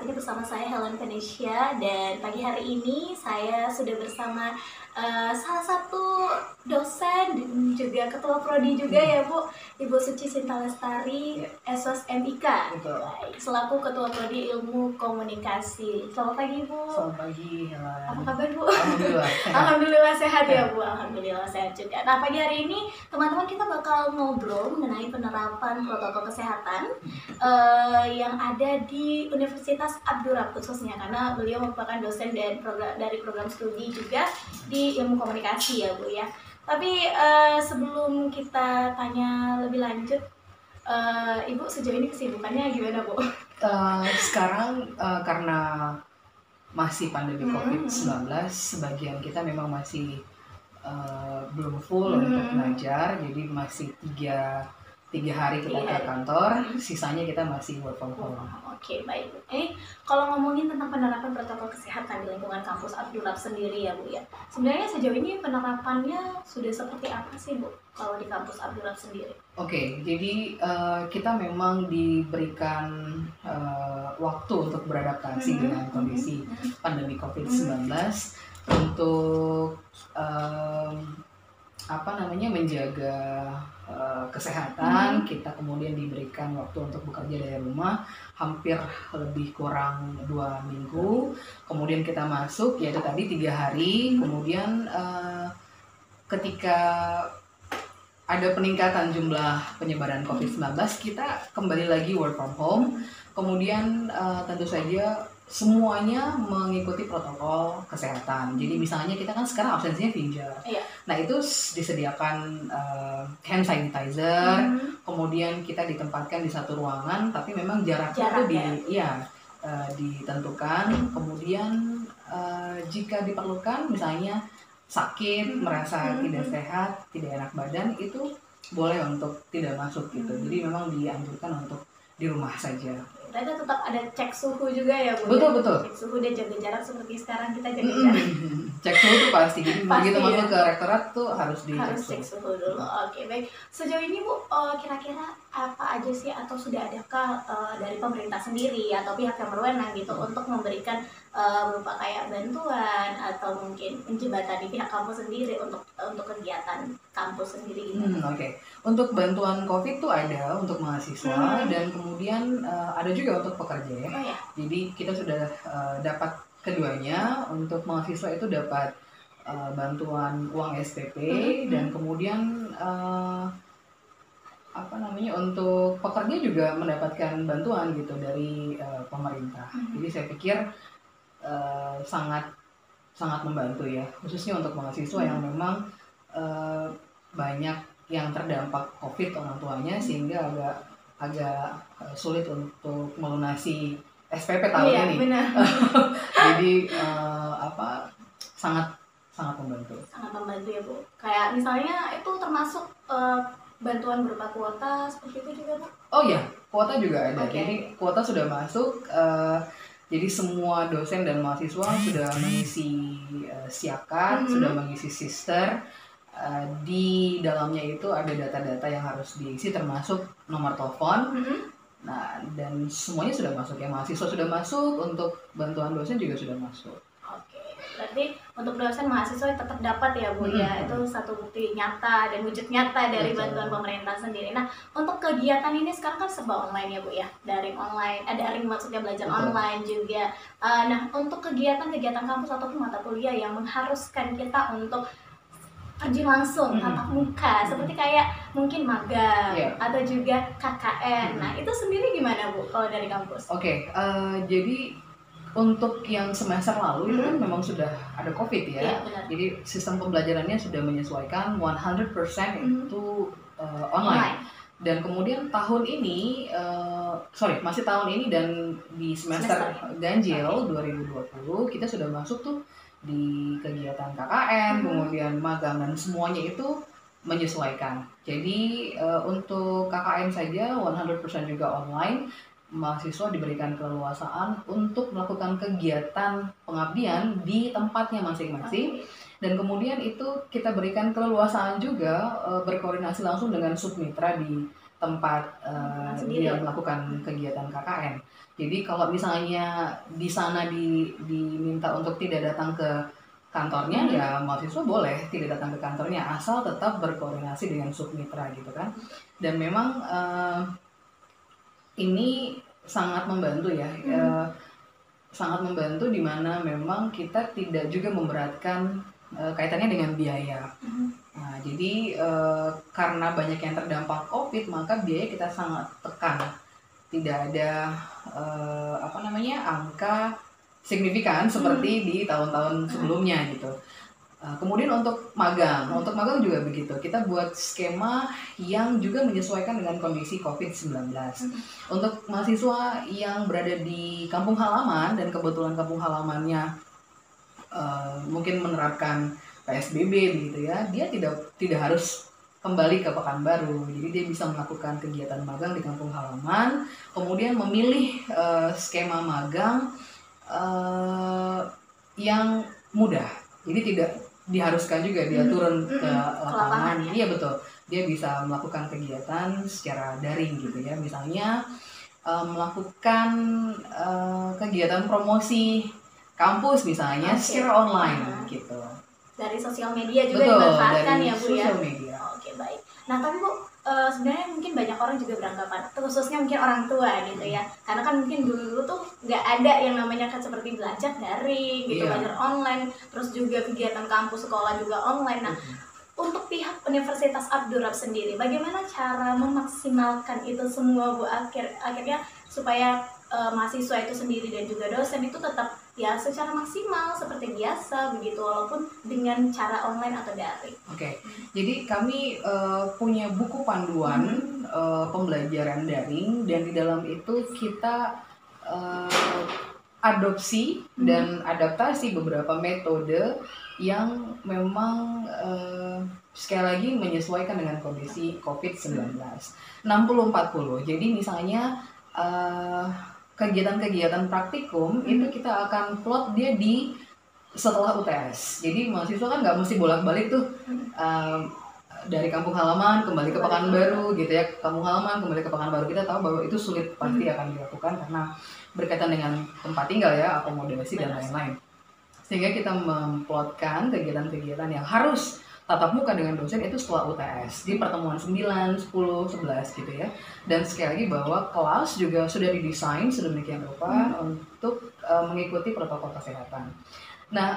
ini bersama saya Helen Venetia, dan pagi hari ini saya sudah bersama salah satu dosen dan juga ketua prodi juga ya Bu, Ibu Suci Sinta Lestari, SOS MIK, selaku ketua prodi Ilmu Komunikasi. Selamat pagi Bu. Selamat pagi Helen. Apa kabar Bu? Alhamdulillah. Alhamdulillah sehat ya Bu. Alhamdulillah sehat juga. Nah, pagi hari ini teman-teman kita bakal ngobrol mengenai penerapan protokol kesehatan yang ada di Universitas Abdurrahman khususnya, karena beliau merupakan dosen dan dari program studi juga di ilmu komunikasi ya Bu ya. Tapi sebelum kita tanya lebih lanjut, Ibu sejauh ini kesibukannya gimana Bu? Sekarang karena masih pandemi COVID-19, sebagian kita memang masih belum full untuk belajar, jadi masih tiga hari kita ke kantor, sisanya kita masih work from home. Oke, baik. Kalau ngomongin tentang penerapan protokol kesehatan di lingkungan kampus Abdurrahman sendiri ya Bu ya, sebenarnya sejauh ini penerapannya sudah seperti apa sih Bu kalau di kampus Abdurrahman sendiri? Oke, jadi kita memang diberikan waktu untuk beradaptasi dengan kondisi pandemi COVID-19 untuk menjaga kesehatan. Kita kemudian diberikan waktu untuk bekerja dari rumah hampir lebih kurang 2 minggu. Kemudian kita masuk, yaitu tadi 3 hari. Kemudian ketika ada peningkatan jumlah penyebaran COVID-19, kita kembali lagi work from home. Kemudian tentu saja semuanya mengikuti protokol kesehatan. Jadi misalnya kita kan sekarang absensinya pinjar. Nah itu disediakan hand sanitizer. Kemudian kita ditempatkan di satu ruangan, tapi memang jaraknya itu ditentukan. Kemudian jika diperlukan, misalnya sakit, merasa tidak sehat, tidak enak badan, itu boleh untuk tidak masuk gitu. Jadi memang dianjurkan untuk di rumah saja. Berarti tetap ada cek suhu juga ya Bu? Betul. Cek suhu dan jaga jarak seperti sekarang kita jaga jarak. Cek suhu itu pasti. Jadi begitu masuk ke rektorat tuh harus cek suhu dulu. Oke, baik. Sejauh ini Bu, kira-kira apa aja sih, atau sudah adakah dari pemerintah sendiri atau pihak yang berwenang gitu untuk memberikan berupa kayak bantuan atau mungkin menjembatani pihak kampus sendiri untuk kegiatan kampus sendiri gitu? Oke. Untuk bantuan COVID tuh ada untuk mahasiswa dan kemudian ada juga untuk pekerja ya. Jadi kita sudah dapat keduanya. Untuk mahasiswa itu dapat bantuan uang SPP dan kemudian untuk pekerja juga mendapatkan bantuan gitu dari pemerintah. Jadi saya pikir sangat membantu ya, khususnya untuk mahasiswa yang memang banyak yang terdampak COVID orang tuanya, sehingga agak sulit untuk melunasi SPP tahun ini. Benar. Jadi sangat membantu. Sangat membantu ya Bu. Kayak misalnya itu termasuk bantuan berupa kuota seperti itu juga Bu? Oh iya, kuota juga ada. Jadi kuota sudah masuk. Jadi semua dosen dan mahasiswa sudah mengisi siakat, sudah mengisi sister. Di dalamnya itu ada data-data yang harus diisi, termasuk nomor telepon. Nah, dan semuanya sudah masuk ya. Mahasiswa sudah masuk, untuk bantuan dosen juga sudah masuk. Oke, berarti untuk dosen mahasiswa tetap dapat ya Bu ya. Itu satu bukti nyata dan wujud nyata dari bantuan pemerintah sendiri. Nah, untuk kegiatan ini sekarang kan serba online ya Bu ya. Daring online, daring maksudnya belajar online juga. Nah, untuk kegiatan kampus ataupun mata kuliah yang mengharuskan kita untuk terjun langsung tatap muka, seperti kayak mungkin magang atau juga KKN. Nah, itu sendiri gimana Bu kalau dari kampus? Oke, jadi untuk yang semester lalu itu kan memang sudah ada COVID ya. Jadi sistem pembelajarannya sudah menyesuaikan 100% itu online. Dan kemudian tahun ini, masih tahun ini dan di semester ganjil 2020 kita sudah masuk tuh di kegiatan KKN, kemudian magang, dan semuanya itu menyesuaikan. Jadi untuk KKN saja 100% juga online. Mahasiswa diberikan keleluasaan untuk melakukan kegiatan pengabdian di tempatnya masing-masing, dan kemudian itu kita berikan keleluasaan juga berkoordinasi langsung dengan submitra di tempat Sendiri dia ya? melakukan kegiatan KKN. Jadi kalau misalnya di sana diminta untuk tidak datang ke kantornya, ya mahasiswa boleh tidak datang ke kantornya asal tetap berkoordinasi dengan submitra gitu kan. Dan memang ini sangat membantu ya, sangat membantu di mana memang kita tidak juga memberatkan kaitannya dengan biaya. Nah, jadi karena banyak yang terdampak COVID, maka biaya kita sangat tekan. Tidak ada angka signifikan seperti di tahun-tahun sebelumnya gitu. Kemudian untuk magang juga begitu. Kita buat skema yang juga menyesuaikan dengan kondisi COVID-19. Untuk mahasiswa yang berada di kampung halaman dan kebetulan kampung halamannya mungkin menerapkan PSBB begitu ya, dia tidak harus kembali ke Pekanbaru. Jadi dia bisa melakukan kegiatan magang di kampung halaman, kemudian memilih skema magang yang mudah. Jadi tidak diharuskan juga dia turun ke lapangan. Iya betul. Dia bisa melakukan kegiatan secara daring gitu ya. Misalnya melakukan kegiatan promosi kampus misalnya secara online gitu. Dari sosial media juga dimanfaatkan ya Bu ya. Sosial media. Oke, baik. Nah tapi Bu, sebenarnya mungkin banyak orang juga beranggapan, khususnya mungkin orang tua gitu ya, karena kan mungkin dulu tuh nggak ada yang namanya kan seperti belajar daring gitu, belajar online, terus juga kegiatan kampus sekolah juga online. Nah untuk pihak Universitas Abdurrahman sendiri, bagaimana cara memaksimalkan itu semua Bu, akhirnya supaya mahasiswa itu sendiri dan juga dosen itu tetap ya secara maksimal seperti biasa begitu, walaupun dengan cara online atau daring. Oke, jadi kami punya buku panduan pembelajaran daring, dan di dalam itu kita adopsi dan adaptasi beberapa metode yang memang sekali lagi menyesuaikan dengan kondisi COVID-19. 60-40. Jadi misalnya kegiatan-kegiatan praktikum itu kita akan plot dia di setelah UTS. Jadi mahasiswa kan nggak mesti bolak-balik tuh dari kampung halaman kembali ke Pekanbaru gitu ya. Kampung halaman kembali ke Pekanbaru, kita tahu bahwa itu sulit pasti akan dilakukan karena berkaitan dengan tempat tinggal ya, akomodasi dan lain-lain. Sehingga kita memplotkan kegiatan-kegiatan yang harus tatap muka dengan dosen itu setelah UTS di pertemuan 9, 10, 11 gitu ya. Dan sekali lagi bahwa kelas juga sudah didesain sedemikian rupa untuk mengikuti protokol kesehatan. Nah,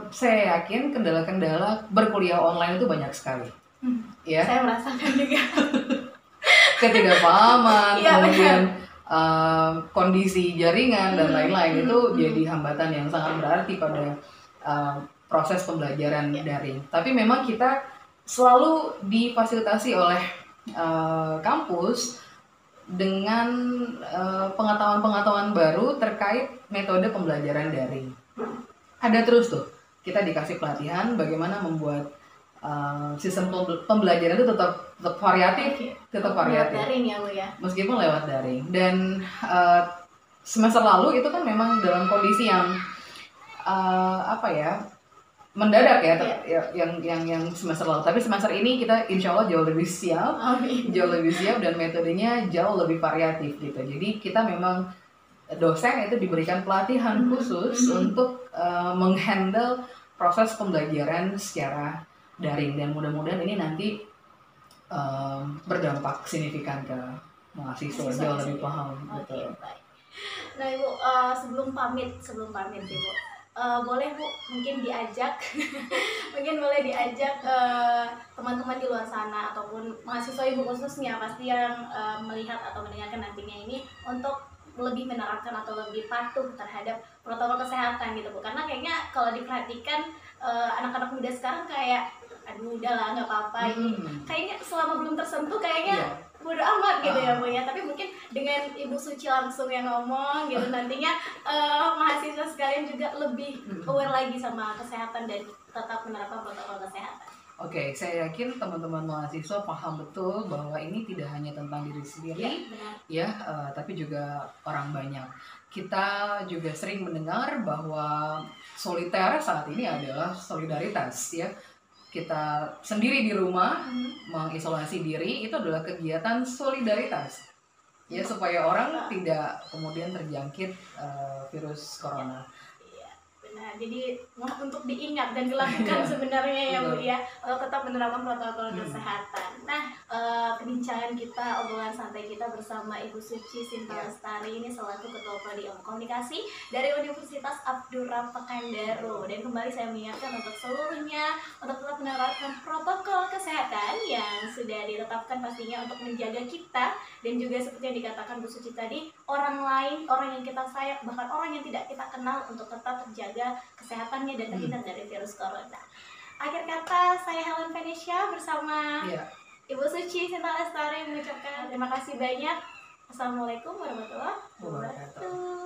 saya yakin kendala-kendala berkuliah online itu banyak sekali. Ya. Saya merasakan juga. Ketidakpahaman, kemudian kondisi jaringan dan lain-lain itu jadi hambatan yang sangat berarti pada proses pembelajaran daring. Tapi memang kita selalu difasilitasi oleh kampus dengan pengetahuan-pengetahuan baru terkait metode pembelajaran daring. Ada terus tuh, kita dikasih pelatihan bagaimana membuat sistem pembelajaran itu tetap variatif, lewat daring ya Bu ya. Meskipun lewat daring. Dan semester lalu itu kan memang dalam kondisi yang mendadak ya, yang semester lalu. Tapi semester ini kita insya Allah jauh lebih siap, dan metodenya jauh lebih variatif gitu. Jadi kita memang dosen itu diberikan pelatihan khusus untuk menghandle proses pembelajaran secara daring, dan mudah-mudahan ini nanti berdampak signifikan ke mahasiswa, jauh lebih paham. Betul. Baik. Nah Ibu, sebelum pamit Ibu, boleh Bu mungkin diajak teman-teman di luar sana ataupun mahasiswa Ibu khususnya pasti yang melihat atau mendengarkan nantinya ini untuk lebih menerapkan atau lebih patuh terhadap protokol kesehatan gitu Bu, karena kayaknya kalau diperhatikan anak-anak muda sekarang kayak aduh udahlah nggak apa-apa ini kayaknya selama belum tersentuh kayaknya bodo amat gitu ya Bu ya. Tapi mungkin dengan Ibu Suci langsung yang ngomong gitu nantinya mahasiswa sekalian juga lebih aware lagi sama kesehatan dan tetap menerapkan protokol kesehatan. Oke, saya yakin teman-teman mahasiswa paham betul bahwa ini tidak hanya tentang diri sendiri, tapi juga orang banyak. Kita juga sering mendengar bahwa soliter saat ini adalah solidaritas ya. kita sendiri di rumah mengisolasi diri, itu adalah kegiatan solidaritas ya, supaya orang tidak kemudian terjangkit virus corona. Nah, jadi untuk diingat dan dilakukan sebenarnya ya Bu ya, tetap menerapkan protokol kesehatan. Nah, perbincangan kita, obrolan santai kita bersama Ibu Suci Sinta Lestari ini selaku Ketua Prodi Ilmu Komunikasi dari Universitas Abdurrahman Pekanbaru. Dan kembali saya mengingatkan untuk seluruhnya untuk tetap menerapkan protokol kesehatan yang sudah ditetapkan pastinya untuk menjaga kita, dan juga seperti yang dikatakan Bu Suci tadi, orang lain, orang yang kita sayang, bahkan orang yang tidak kita kenal, untuk tetap terjaga kesehatannya dan terhindar dari virus corona. Akhir kata, saya Helen Venesia bersama Ibu Suci Sinta Lestari mengucapkan terima kasih banyak. Assalamualaikum warahmatullahi wabarakatuh.